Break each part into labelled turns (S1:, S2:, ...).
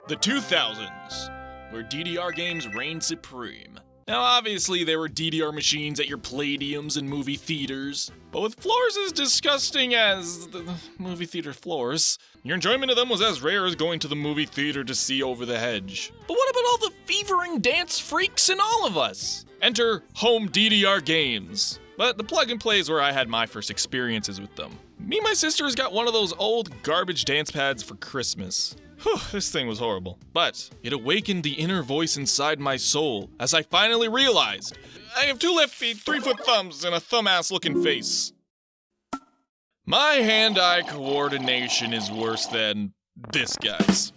S1: The 2000s, where DDR games reigned supreme. Now obviously there were DDR machines at your Palladiums and movie theaters, but with floors as disgusting as the movie theater floors, your enjoyment of them was as rare as going to the movie theater to see Over the Hedge. But what about all the fevering dance freaks in all of us? Enter home DDR games. But the plug and play is where I had my first experiences with them. Me and my sisters got one of those old garbage dance pads for Christmas. Whew, this thing was horrible. But it awakened the inner voice inside my soul as I finally realized I have 2 left feet, 3-foot thumbs, and a thumb-ass looking face. My hand-eye coordination is worse than this guy's.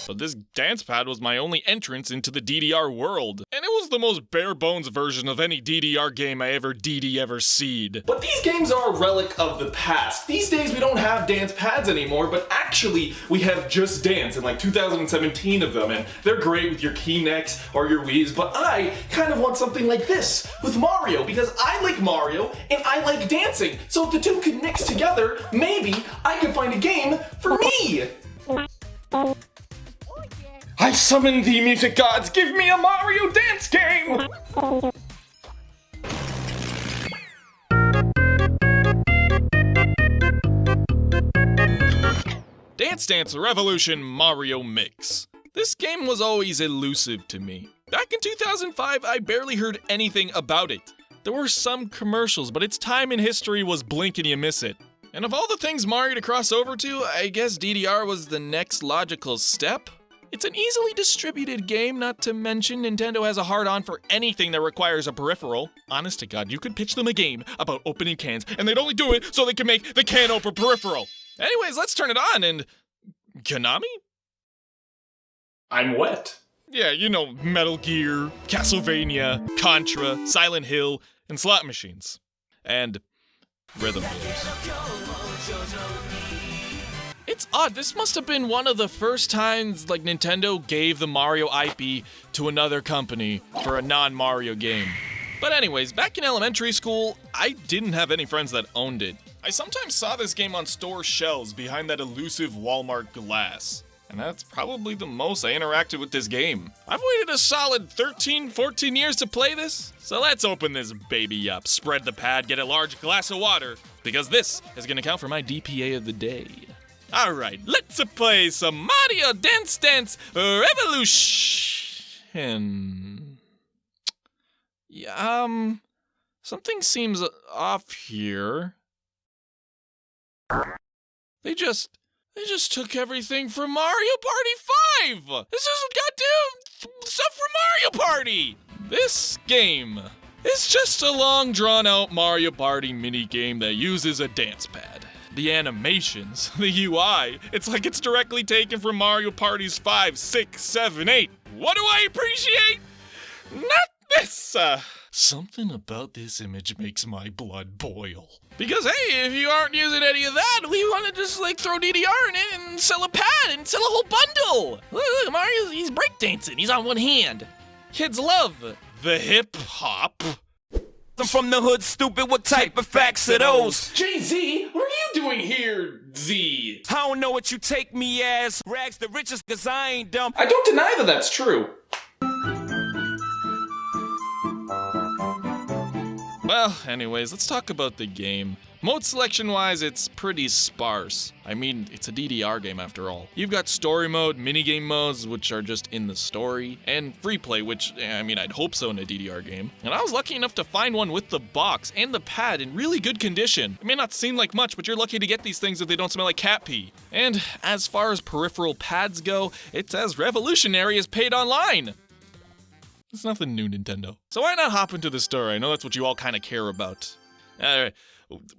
S1: But this dance pad was my only entrance into the DDR world, and it was the most bare-bones version of any DDR game I ever seed.
S2: But these games are a relic of the past. These days we don't have dance pads anymore, but actually we have Just Dance and like 2017 of them, and they're great with your Kinects or your Wii's, but I kind of want something like this with Mario, because I like Mario and I like dancing, so if the two could mix together, maybe I could find a game for me! I summon thee, music gods! Give me a Mario dance game!
S1: Dance Dance Revolution Mario Mix. This game was always elusive to me. Back in 2005, I barely heard anything about it. There were some commercials, but its time in history was blink and you miss it. And of all the things Mario to cross over to, I guess DDR was the next logical step? It's an easily distributed game, not to mention Nintendo has a hard-on for anything that requires a peripheral. Honest to God, you could pitch them a game about opening cans, and they'd only do it so they can make the can opener peripheral. Anyways, let's turn it on and... Konami?
S2: I'm wet.
S1: Yeah, you know, Metal Gear, Castlevania, Contra, Silent Hill, and slot machines. And rhythm games. It's odd, this must have been one of the first times like Nintendo gave the Mario IP to another company for a non-Mario game. But anyways, back in elementary school, I didn't have any friends that owned it. I sometimes saw this game on store shelves behind that elusive Walmart glass. And that's probably the most I interacted with this game. I've waited a solid 13, 14 years to play this. So let's open this baby up, spread the pad, get a large glass of water, because this is gonna count for my DPA of the day. Alright, let's play some Mario Dance Dance Revolution. Yeah, something seems off here. They just took everything from Mario Party 5! This is goddamn stuff from Mario Party! This game is just a long drawn-out Mario Party minigame that uses a dance pad. The animations, the UI, it's like it's directly taken from Mario Parties 5, 6, 7, 8. What do I appreciate? Not this! Something about this image makes my blood boil. Because hey, if you aren't using any of that, we want to just like throw DDR in it and sell a pad and sell a whole bundle. Look, Mario, he's breakdancing. He's on one hand. Kids love the hip hop.
S3: I'm from the hood, stupid, what type of facts are those?
S2: Jay-Z, what are you doing here, Z?
S3: I don't know what you take me as, rags the richest, cause I ain't dumb.
S2: I don't deny that that's true.
S1: Well, anyways, let's talk about the game. Mode selection-wise, it's pretty sparse. I mean, it's a DDR game after all. You've got story mode, minigame modes, which are just in the story, and free play, which, I mean, I'd hope so in a DDR game. And I was lucky enough to find one with the box and the pad in really good condition. It may not seem like much, but you're lucky to get these things if they don't smell like cat pee. And as far as peripheral pads go, it's as revolutionary as paid online. It's nothing new, Nintendo. So why not hop into the story? I know that's what you all kind of care about. Alright.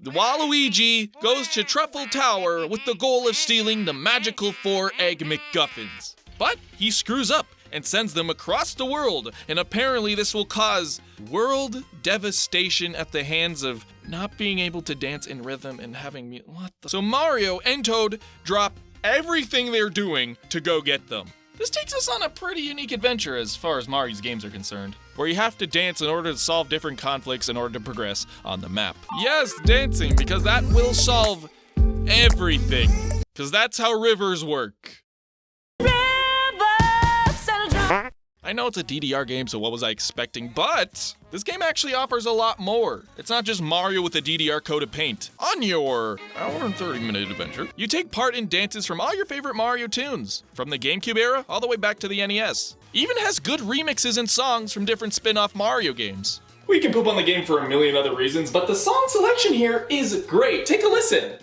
S1: Waluigi goes to Truffle Tower with the goal of stealing the magical 4 egg McGuffins. But he screws up and sends them across the world, and apparently this will cause world devastation at the hands of not being able to dance in rhythm and having So Mario and Toad drop everything they're doing to go get them. This takes us on a pretty unique adventure as far as Mario's games are concerned, where you have to dance in order to solve different conflicts in order to progress on the map. Yes, dancing, because that will solve everything, because that's how rivers work.
S4: River!
S1: I know it's a DDR game, so what was I expecting? But this game actually offers a lot more. It's not just Mario with a DDR coat of paint. On your hour and 30-minute adventure, you take part in dances from all your favorite Mario tunes, from the GameCube era all the way back to the NES. Even has good remixes and songs from different spin-off Mario games.
S2: We can poop on the game for a million other reasons, but the song selection here is great. Take a listen.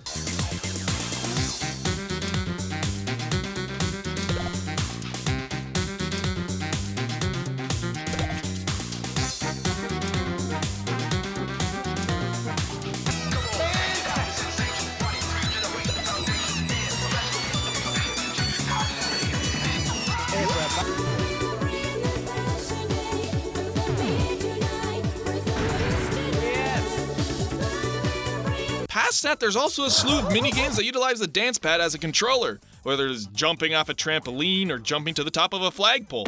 S1: Past that, there's also a slew of minigames that utilize the dance pad as a controller, whether it's jumping off a trampoline or jumping to the top of a flagpole.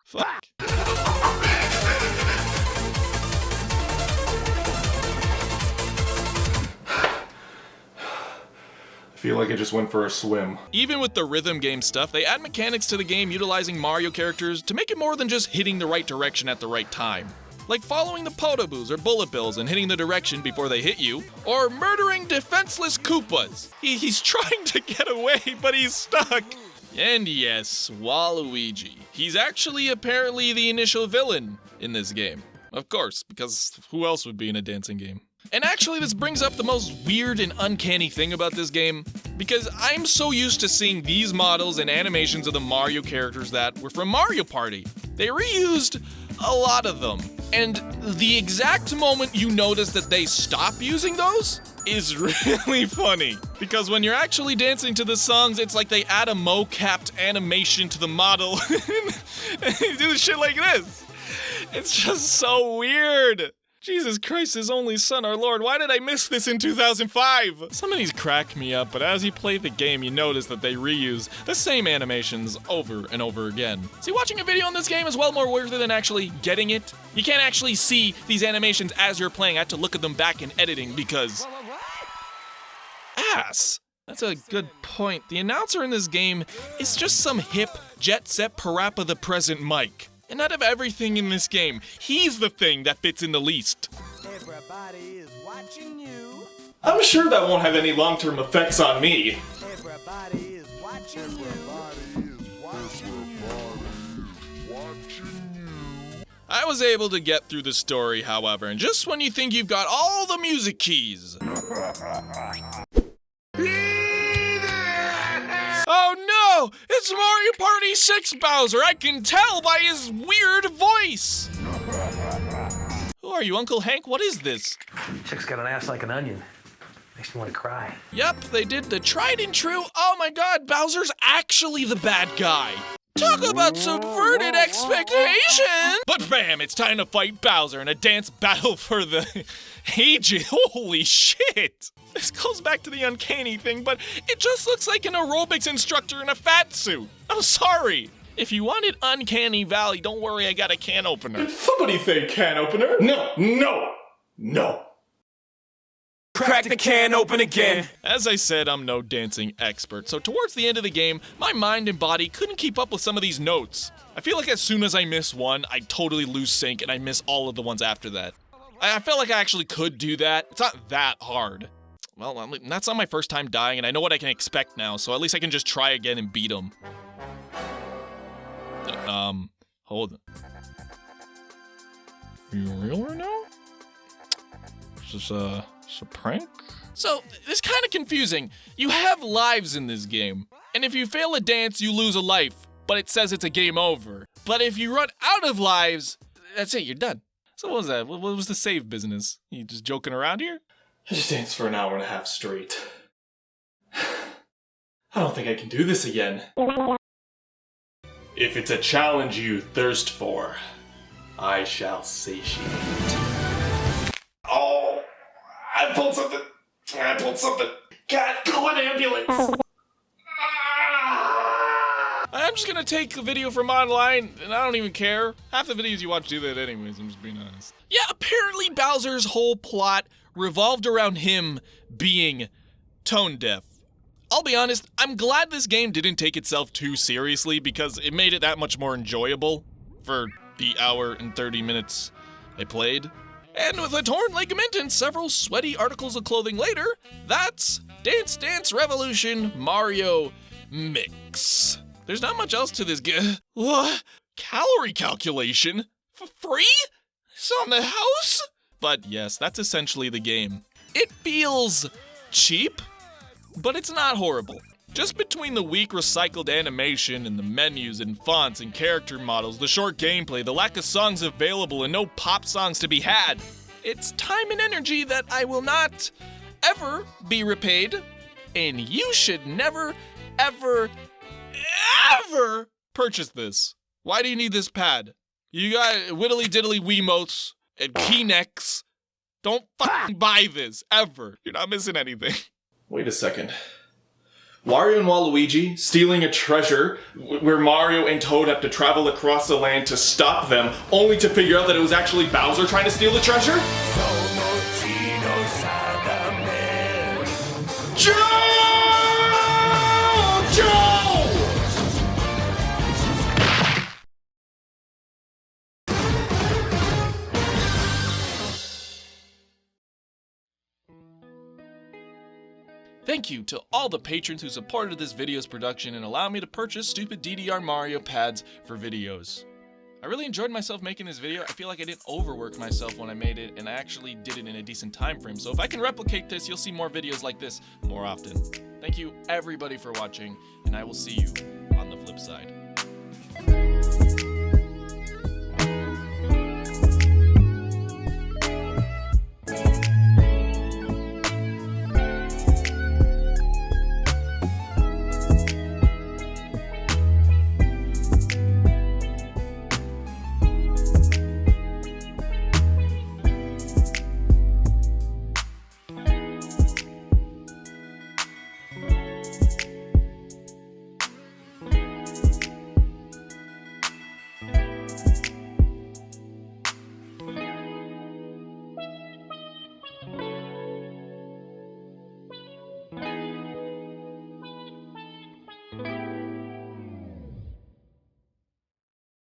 S1: Fuck.
S2: I feel like I just went for a swim.
S1: Even with the rhythm game stuff, they add mechanics to the game utilizing Mario characters to make it more than just hitting the right direction at the right time. Like following the Podoboos or Bullet Bills and hitting the direction before they hit you, or murdering defenseless Koopas. He's trying to get away, but he's stuck. And yes, Waluigi. He's actually apparently the initial villain in this game. Of course, because who else would be in a dancing game? And actually, this brings up the most weird and uncanny thing about this game, because I'm so used to seeing these models and animations of the Mario characters that were from Mario Party. They reused a lot of them, and the exact moment you notice that they stop using those is really funny, because when you're actually dancing to the songs, it's like they add a mo-capped animation to the model, and they do shit like this. It's just so weird. Jesus Christ, his only son, our Lord, why did I miss this in 2005? Some of these crack me up, but as you play the game, you notice that they reuse the same animations over and over again. See, watching a video on this game is well more worth it than actually getting it. You can't actually see these animations as you're playing. I have to look at them back in editing because... ass. That's a good point. The announcer in this game is just some hip, jet-set parappa the present Mike. And out of everything in this game, he's the thing that fits in the least.
S3: Everybody is watching you.
S2: I'm sure that won't have any long-term effects on me.
S3: Everybody is watching you.
S1: I was able to get through the story, however, and just when you think you've got all the music keys... oh no! It's Mario Party 6 Bowser! I can tell by his weird voice! Who are you, Uncle Hank? What is this?
S4: Chick's got an ass like an onion. Makes me want to cry.
S1: Yep, they did the tried and true, oh my god, Bowser's actually the bad guy. Talk about subverted expectations! But bam, it's time to fight Bowser in a dance battle for the ages. Holy shit! This goes back to the uncanny thing, but it just looks like an aerobics instructor in a fat suit. I'm sorry. If you wanted Uncanny Valley, don't worry, I got a can opener.
S2: Did somebody say can opener? No, no, no.
S3: Crack the can open again.
S1: As I said, I'm no dancing expert, so towards the end of the game, my mind and body couldn't keep up with some of these notes. I feel like as soon as I miss one, I totally lose sync and I miss all of the ones after that. I felt like I actually could do that. It's not that hard. Well, that's not my first time dying, and I know what I can expect now, so at least I can just try again and beat him. Hold on. Are you real right now? Is this a prank? So, it's kind of confusing. You have lives in this game, and if you fail a dance, you lose a life, but it says it's a game over. But if you run out of lives, that's it, you're done. So what was that? What was the save business? You just joking around here?
S2: I just danced for an hour and a half straight. I don't think I can do this again. If it's a challenge you thirst for, I shall satiate. Oh, I pulled something. God, call an ambulance.
S1: I'm just gonna take a video from online, and I don't even care. Half the videos you watch do that anyways, I'm just being honest. Yeah, apparently Bowser's whole plot revolved around him being tone deaf. I'll be honest, I'm glad this game didn't take itself too seriously because it made it that much more enjoyable. for the hour and 30 minutes I played. And with a torn ligament and several sweaty articles of clothing later, that's Dance Dance Revolution Mario Mix. There's not much else to this What? Calorie calculation? For free? It's on the house? But yes, that's essentially the game. It feels cheap, but it's not horrible. Just between the weak recycled animation and the menus and fonts and character models, the short gameplay, the lack of songs available and no pop songs to be had, it's time and energy that I will not ever be repaid, and you should never, ever, ever purchase this. Why do you need this pad? You got widdly diddly Wiimotes and key necks. Don't fucking buy this, ever. You're not missing anything.
S2: Wait a second. Wario and Waluigi stealing a treasure where Mario and Toad have to travel across the land to stop them, only to figure out that it was actually Bowser trying to steal the treasure?
S1: Thank you to all the patrons who supported this video's production and allowed me to purchase stupid DDR Mario pads for videos. I really enjoyed myself making this video. I feel like I didn't overwork myself when I made it, and I actually did it in a decent time frame. So if I can replicate this, you'll see more videos like this more often. Thank you everybody for watching, and I will see you on the flip side.